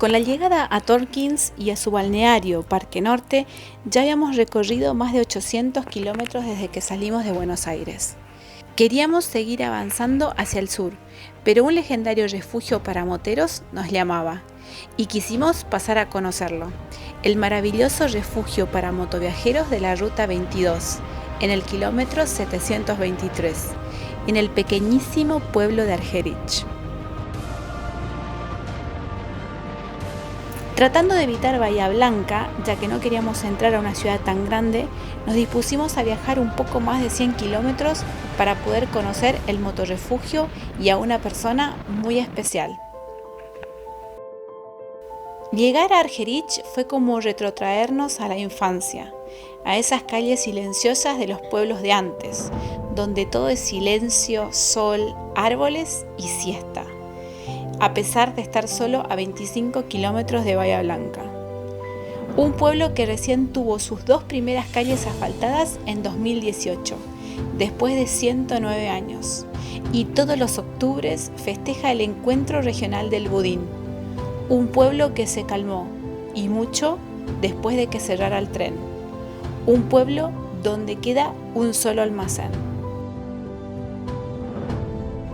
Con la llegada a Torkins y a su balneario Parque Norte, ya habíamos recorrido más de 800 kilómetros desde que salimos de Buenos Aires. Queríamos seguir avanzando hacia el sur, pero un legendario refugio para moteros nos llamaba y quisimos pasar a conocerlo, el maravilloso refugio para motoviajeros de la Ruta 22, en el kilómetro 723, en el pequeñísimo pueblo de Argerich. Tratando de evitar Bahía Blanca, ya que no queríamos entrar a una ciudad tan grande, nos dispusimos a viajar un poco más de 100 kilómetros para poder conocer el motorrefugio y a una persona muy especial. Llegar a Argerich fue como retrotraernos a la infancia, a esas calles silenciosas de los pueblos de antes, donde todo es silencio, sol, árboles y siesta, a pesar de estar solo a 25 kilómetros de Bahía Blanca. Un pueblo que recién tuvo sus 2 primeras calles asfaltadas en 2018, después de 109 años, y todos los octubres festeja el Encuentro Regional del Budín, un pueblo que se calmó, y mucho, después de que cerrara el tren. Un pueblo donde queda un solo almacén.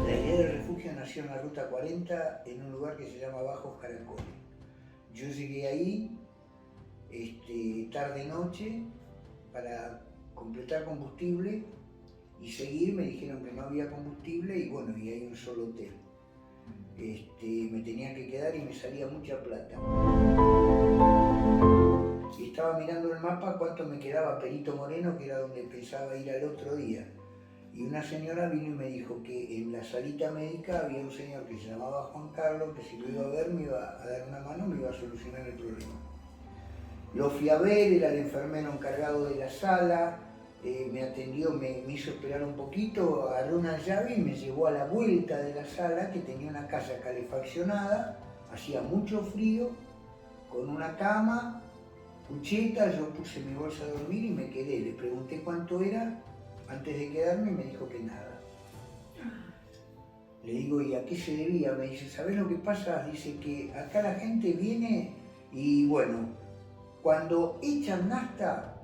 La idea del refugio nació en la Ruta 40 en un lugar que se llama Bajos Caracoles. Yo llegué ahí tarde-noche para completar combustible y seguir. Me dijeron que no había combustible y bueno, y hay un solo hotel. Me tenía que quedar y me salía mucha plata. Y estaba mirando el mapa cuánto me quedaba Perito Moreno, que era donde pensaba ir al otro día. Y una señora vino y me dijo que en la salita médica había un señor que se llamaba Juan Carlos, que si lo iba a ver me iba a dar una mano, me iba a solucionar el problema. Lo fui a ver, era el enfermero encargado de la sala, me atendió, me hizo esperar un poquito, agarró una llave y me llevó a la vuelta de la sala, que tenía una casa calefaccionada, hacía mucho frío, con una cama, cucheta. Yo puse mi bolsa a dormir y me quedé. Le pregunté cuánto era antes de quedarme y me dijo que nada. Le digo, ¿y a qué se debía? Me dice, ¿sabés lo que pasa? Dice que acá la gente viene y bueno, cuando echan nafta,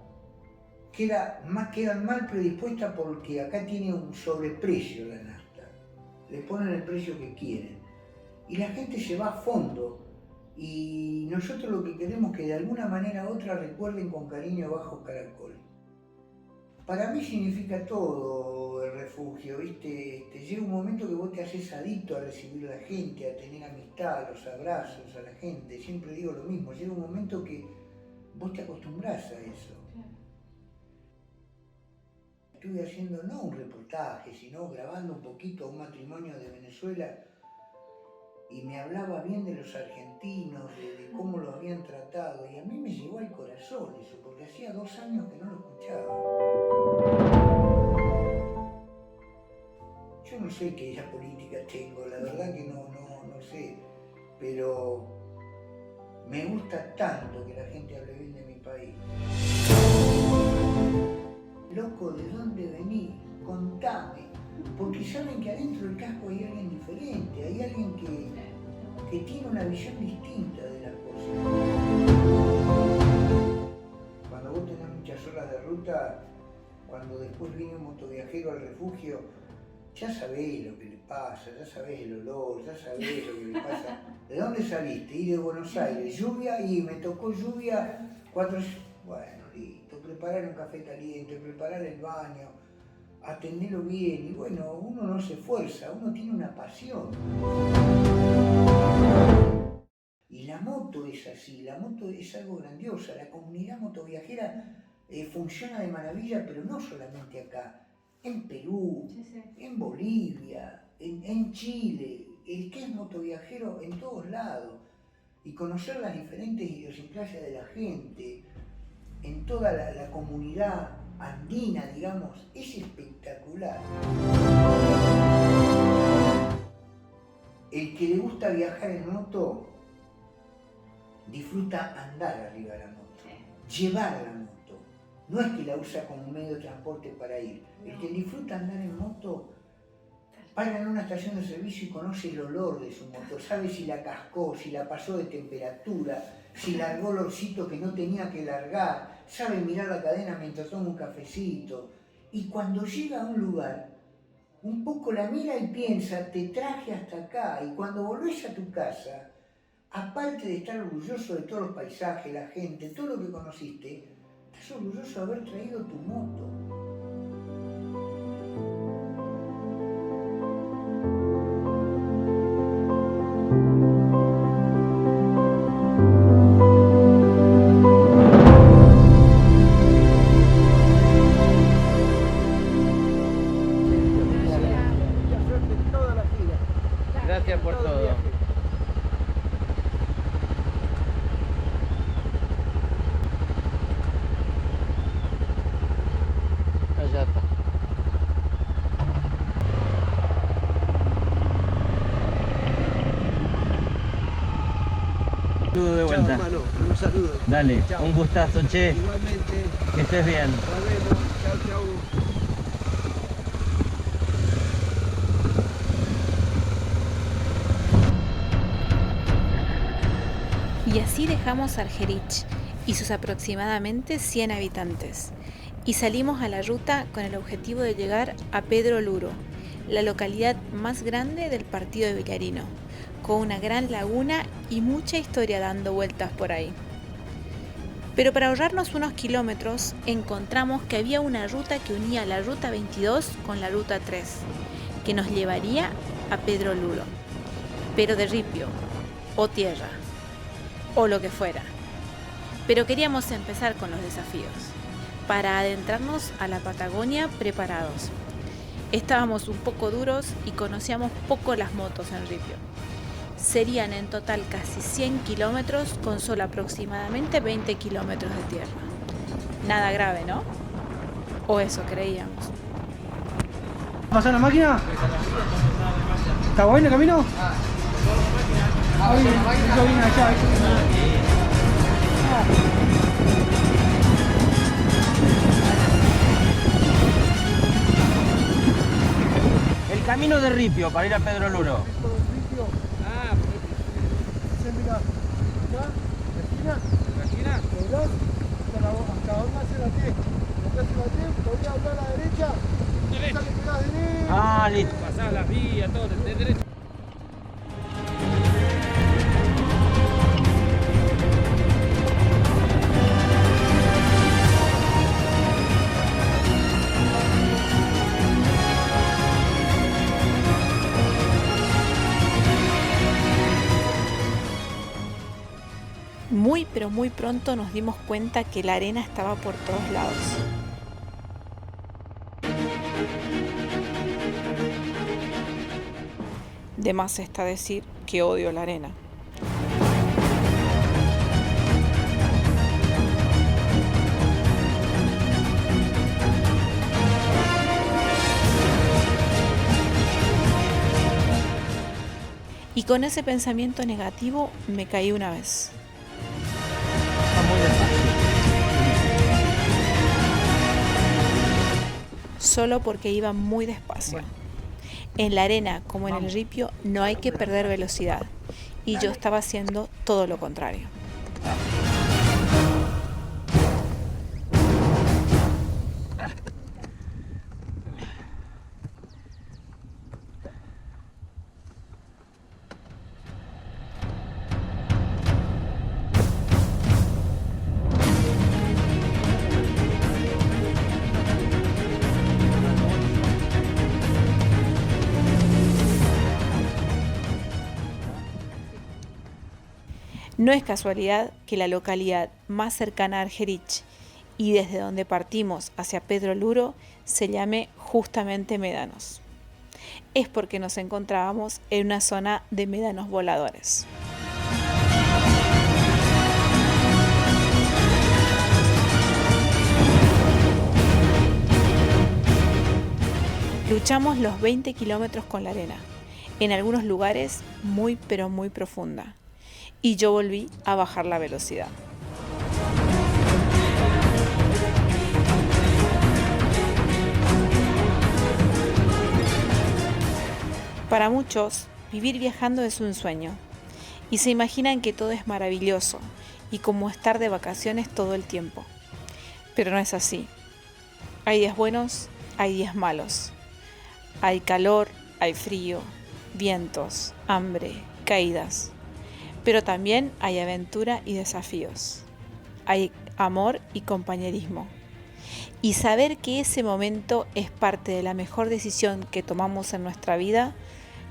quedan mal predispuestas porque acá tiene un sobreprecio la nafta. Le ponen el precio que quieren. Y la gente se va a fondo. Y nosotros lo que queremos es que de alguna manera u otra recuerden con cariño Bajos Caracoles. Para mí significa todo el refugio, ¿viste? Llega un momento que vos te haces adicto a recibir a la gente, a tener amistad, a los abrazos, a la gente. Siempre digo lo mismo, llega un momento que vos te acostumbrás a eso. Estuve haciendo no un reportaje, sino grabando un poquito un matrimonio de Venezuela y me hablaba bien de los argentinos, de cómo los habían tratado, y a mí me llegó al corazón eso, porque hacía 2 años que no lo escuchaba. Yo no sé qué idea política tengo, la verdad que no sé, pero me gusta tanto que la gente hable bien de mi país. Loco, ¿de dónde venís? Contame. Porque saben que adentro del casco hay alguien diferente, hay alguien que tiene una visión distinta de las cosas. Cuando vos tenés muchas horas de ruta, cuando después viene un motoviajero al refugio, ya sabés lo que le pasa, ya sabés el olor, ya sabés lo que le pasa. ¿De dónde saliste? Y de Buenos Aires. Lluvia, y me tocó lluvia, 4... Bueno, listo, preparar un café caliente, preparar el baño, atenderlo bien, y bueno, uno no se esfuerza, uno tiene una pasión. Y la moto es así, la moto es algo grandiosa, la comunidad motoviajera funciona de maravilla, pero no solamente acá, en Perú, en Bolivia, en Chile, el que es motoviajero en todos lados, y conocer las diferentes idiosincrasias de la gente, en toda la comunidad andina, digamos, es espectacular. El que le gusta viajar en moto, disfruta andar arriba de la moto, llevar la moto. No es que la usa como un medio de transporte para ir. El que disfruta andar en moto para en una estación de servicio y conoce el olor de su moto, sabe si la cascó, si la pasó de temperatura, si largó el olorcito que no tenía que largar, sabe mirar la cadena mientras toma un cafecito. Y cuando llega a un lugar, un poco la mira y piensa, te traje hasta acá. Y cuando volvés a tu casa, aparte de estar orgulloso de todos los paisajes, la gente, todo lo que conociste, estás orgulloso de haber traído tu moto. Gracias por todo. Allá está. Saludo de vuelta. Chao, hermano, un saludo. Dale, Chao. un gustazo, che. Igualmente. Que estés bien. Nos vemos. Chao, chao. Y así dejamos Argerich y sus aproximadamente 100 habitantes y salimos a la ruta con el objetivo de llegar a Pedro Luro, la localidad más grande del partido de Villarino, con una gran laguna y mucha historia dando vueltas por ahí. Pero para ahorrarnos unos kilómetros encontramos que había una ruta que unía la ruta 22 con la ruta 3, que nos llevaría a Pedro Luro, pero de ripio o tierra o lo que fuera. Pero queríamos empezar con los desafíos, para adentrarnos a la Patagonia preparados. Estábamos un poco duros y conocíamos poco las motos en ripio. Serían en total casi 100 kilómetros con solo aproximadamente 20 kilómetros de tierra. Nada grave, ¿no? O eso creíamos. ¿Pasó la máquina? ¿Está bueno el camino? Yo vine allá. El camino de Ripio para ir a Pedro Luro. Mira, acá, la esquina, doblás, hasta donde hace la T. Donde hace la T, podría hablar a la derecha, esa le pegás derecha. Ah, listo. Pasás las vías, todo, de derecho. Muy pero muy pronto nos dimos cuenta que la arena estaba por todos lados. De más está decir que odio la arena. Y con ese pensamiento negativo me caí una vez. Muy despacio. Solo porque iba muy despacio. En la arena, como en el ripio, no hay que perder velocidad. Y yo estaba haciendo todo lo contrario. No es casualidad que la localidad más cercana a Argerich y desde donde partimos hacia Pedro Luro se llame justamente Médanos. Es porque nos encontrábamos en una zona de médanos voladores. Luchamos los 20 kilómetros con la arena, en algunos lugares muy pero muy profunda. Y yo volví a bajar la velocidad. Para muchos, vivir viajando es un sueño y se imaginan que todo es maravilloso y como estar de vacaciones todo el tiempo. Pero no es así. Hay días buenos, hay días malos. Hay calor, hay frío, vientos, hambre, caídas. Pero también hay aventura y desafíos. Hay amor y compañerismo. Y saber que ese momento es parte de la mejor decisión que tomamos en nuestra vida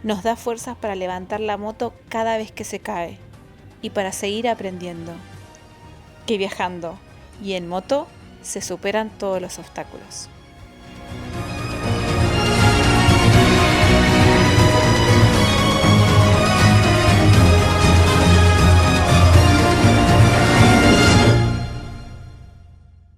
nos da fuerzas para levantar la moto cada vez que se cae y para seguir aprendiendo. Que viajando y en moto se superan todos los obstáculos.